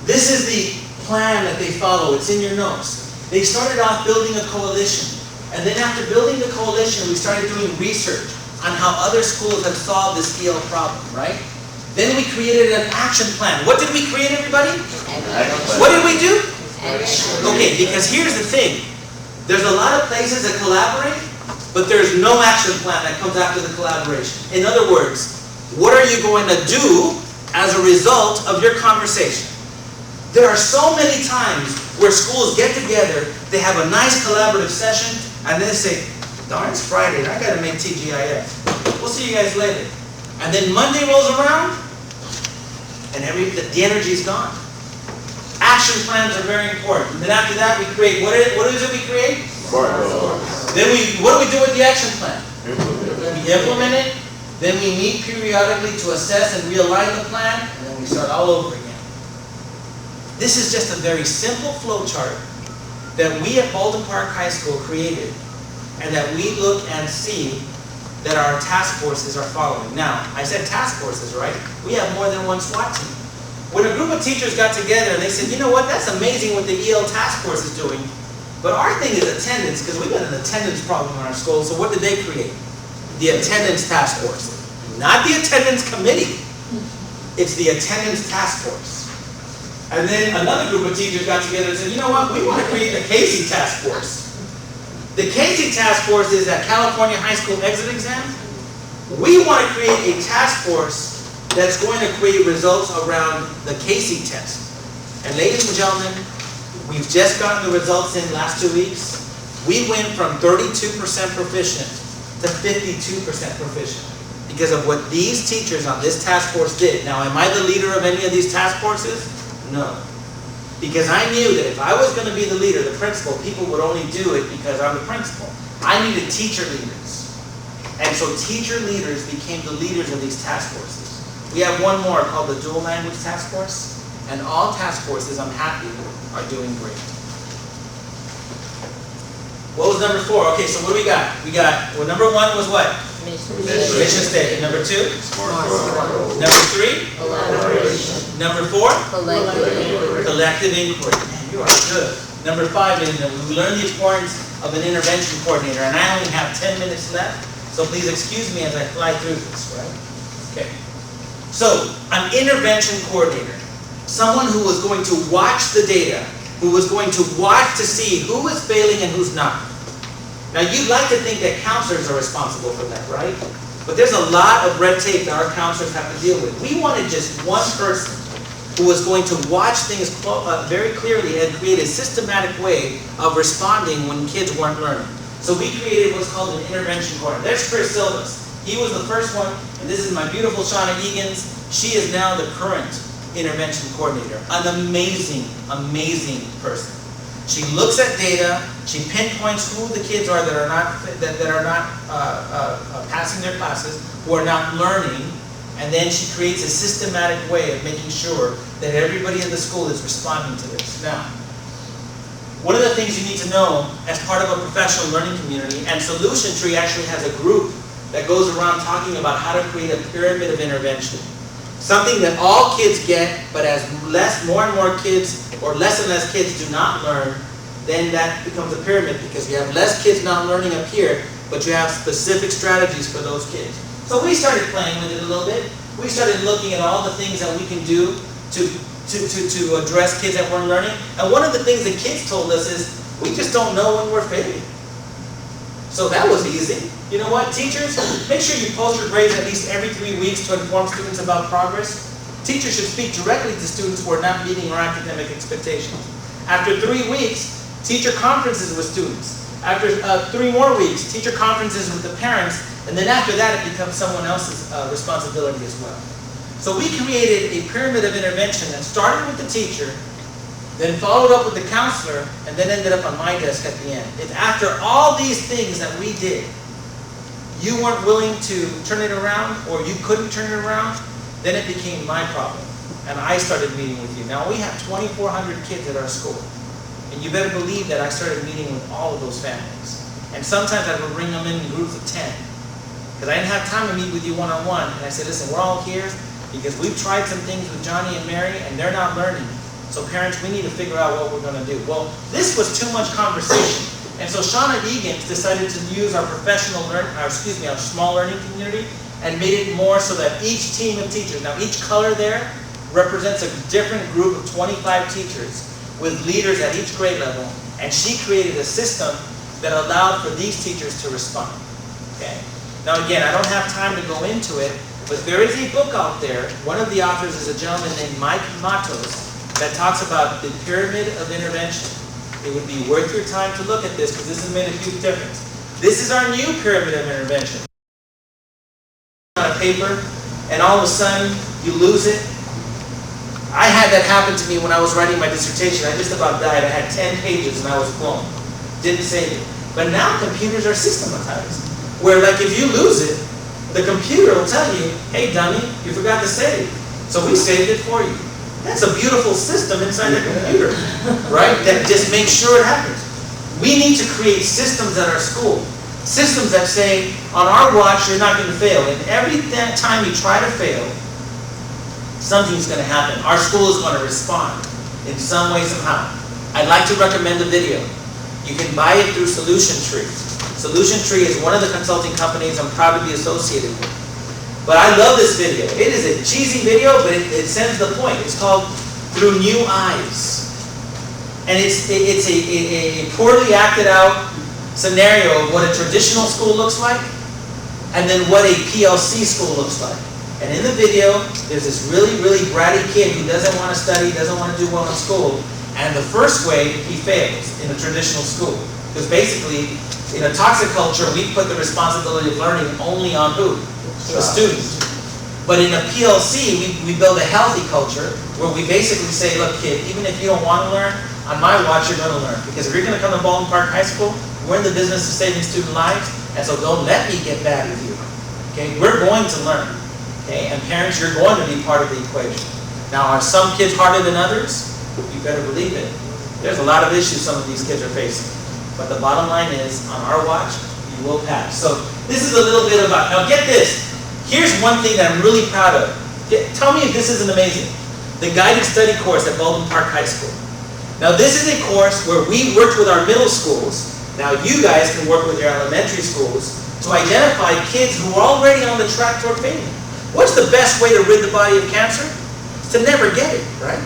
This is the plan that they follow. It's in your notes. They started off building a coalition. And then after building the coalition, we started doing research on how other schools have solved this EL problem, right? Then we created an action plan. What did we create, everybody? What did we do? Okay, because here's the thing. There's a lot of places that collaborate, but there's no action plan that comes after the collaboration. In other words, what are you going to do as a result of your conversation? There are so many times where schools get together, they have a nice collaborative session, and then say, darn, it's Friday, and I got to make TGIF. We'll see you guys later. And then Monday rolls around, and the energy's gone. Action plans are very important. And then after that, we create, what is it we create? Then what do we do with the action plan? We implement it, then we meet periodically to assess and realign the plan, and then we start all over again. This is just a very simple flow chart that we at Baldwin Park High School created, and that we look and see that our task forces are following. Now, I said task forces, right? We have more than one SWAT team. When a group of teachers got together and they said, you know what, that's amazing what the EL task force is doing, but our thing is attendance, because we've got an attendance problem in our school, so what did they create? The attendance task force. Not the attendance committee. It's the attendance task force. And then another group of teachers got together and said, you know what, we want to create the Casey task force. The Casey task force is that California high school exit exam. We want to create a task force that's going to create results around the Casey test. And ladies and gentlemen, we've just gotten the results in the last 2 weeks. We went from 32% proficient to 52% proficient because of what these teachers on this task force did. Now, am I the leader of any of these task forces? No. Because I knew that if I was going to be the leader, the principal, people would only do it because I'm the principal. I needed teacher leaders. And so teacher leaders became the leaders of these task forces. We have one more called the Dual Language Task Force. And all task forces, I'm happy, are doing great. What was number 4? Okay, so what do we got? Well, number 1 was what? Mission statement. Number 2? Number 3? Number 4? Collective inquiry. Man, you are good. Number 5, we learned the importance of an intervention coordinator, and I only have 10 minutes left, so please excuse me as I fly through this, right? Okay. So, an intervention coordinator, someone who was going to watch the data, who was going to watch to see who is failing and who's not. Now, you'd like to think that counselors are responsible for that, right? But there's a lot of red tape that our counselors have to deal with. We wanted just one person who was going to watch things very clearly and create a systematic way of responding when kids weren't learning. So we created what's called an intervention coordinator. There's Chris Silvas. He was the first one, and this is my beautiful Shauna Egan's. She is now the current intervention coordinator. An amazing, amazing person. She looks at data, she pinpoints who the kids are that are not passing their classes, who are not learning, and then she creates a systematic way of making sure that everybody in the school is responding to this. Now, one of the things you need to know as part of a professional learning community, and Solution Tree actually has a group that goes around talking about how to create a pyramid of intervention. Something that all kids get, but as more and more kids, or less and less kids do not learn, then that becomes a pyramid because you have less kids not learning up here, but you have specific strategies for those kids. So we started playing with it a little bit. We started looking at all the things that we can do to address kids that weren't learning. And one of the things the kids told us is, we just don't know when we're failing. So that was easy. You know what, teachers, make sure you post your grades at least every 3 weeks to inform students about progress. Teachers should speak directly to students who are not meeting our academic expectations. After 3 weeks, teacher conferences with students. After 3 more weeks, teacher conferences with the parents, and then after that it becomes someone else's responsibility as well. So we created a pyramid of intervention that started with the teacher, then followed up with the counselor, and then ended up on my desk at the end. It's after all these things that we did, you weren't willing to turn it around, or you couldn't turn it around, then it became my problem. And I started meeting with you. Now we have 2,400 kids at our school. And you better believe that I started meeting with all of those families. And sometimes I would bring them in groups of 10. Because I didn't have time to meet with you one-on-one. And I said, listen, we're all here because we've tried some things with Johnny and Mary, and they're not learning. So parents, we need to figure out what we're going to do. Well, this was too much conversation. And so Shauna Egan's decided to use our our small learning community and made it more so that each team of teachers, now each color there represents a different group of 25 teachers with leaders at each grade level, and she created a system that allowed for these teachers to respond. Okay? Now again, I don't have time to go into it, but there is a book out there. One of the authors is a gentleman named Mike Matos that talks about the pyramid of intervention. It would be worth your time to look at this because this has made a huge difference. This is our new pyramid of intervention. On a paper, and all of a sudden you lose it. I had that happen to me when I was writing my dissertation. I just about died. I had 10 pages and I was blown. Didn't save it. But now computers are systematized, where like if you lose it, the computer will tell you, hey dummy, you forgot to save. So we saved it for you. That's a beautiful system inside the computer, right? That just makes sure it happens. We need to create systems at our school. Systems that say, on our watch, you're not going to fail. And every time you try to fail, something's going to happen. Our school is going to respond in some way, somehow. I'd like to recommend a video. You can buy it through Solution Tree. Solution Tree is one of the consulting companies I'm proud to be associated with. But I love this video. It is a cheesy video, but it sends the point. It's called Through New Eyes. And it's a poorly acted out scenario of what a traditional school looks like, and then what a PLC school looks like. And in the video, there's this really, really bratty kid who doesn't want to study, doesn't want to do well in school, and the first way he fails in a traditional school. Because basically, in a toxic culture, we put the responsibility of learning only on who? The student. But in a PLC, we build a healthy culture where we basically say, look kid, even if you don't want to learn, on my watch you're going to learn. Because if you're going to come to Baldwin Park High School, we're in the business of saving student lives, and so don't let me get bad with you. Okay, we're going to learn. Okay, and parents, you're going to be part of the equation. Now, are some kids harder than others? You better believe it. There's a lot of issues some of these kids are facing. But the bottom line is, on our watch, you will pass. So this is a little bit about, now get this. Here's one thing that I'm really proud of. Tell me if this isn't amazing. The guided study course at Baldwin Park High School. Now this is a course where we worked with our middle schools. Now you guys can work with your elementary schools to identify kids who are already on the track toward failing. What's the best way to rid the body of cancer? It's to never get it, right?